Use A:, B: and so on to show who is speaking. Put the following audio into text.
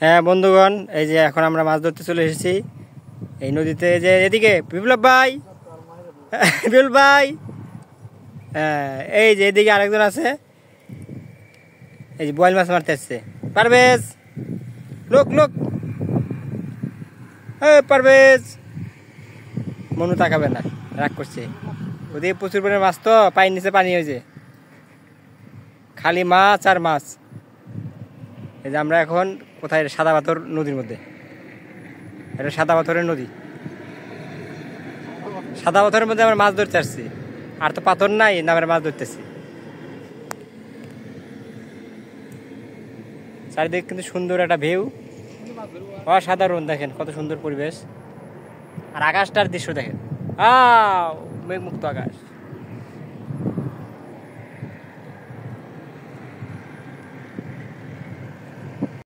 A: হ্যাঁ বন্ধুগণ, এই যে এখন আমরা মাছ ধরতে চলে এসেছি এই নদীতে। যে এদিকে বিপ্লব ভাই, বিপ্লব ভাই, হ্যাঁ এই যে এদিকে আরেকজন আছে, এই যে বোয়াল মাছ মারতে আসছে। পারভেজ, লোক লোক, পারভেজ। মনু তাকাবে না, রাগ করছে। ওদিকে প্রচুর পরিমাণে মাছ, তো পানির নিচে পানি হয়েছে, খালি মাছ আর মাছ। এই যে আমরা এখন কোথায়? সাদা পাথর নদীর মধ্যে। এটা সাদা পাথরের নদী। সাদা পাথরের মধ্যে আমরা মাছ ধরতে আসছি, আর তো পাথর নাই, না আমরা মাছ ধরতেছি। চারিদিকে কিন্তু সুন্দর একটা ভিউ, অসাধারণ। দেখেন কত সুন্দর পরিবেশ, আর আকাশটার দৃশ্য দেখেন, মেঘমুক্ত আকাশ।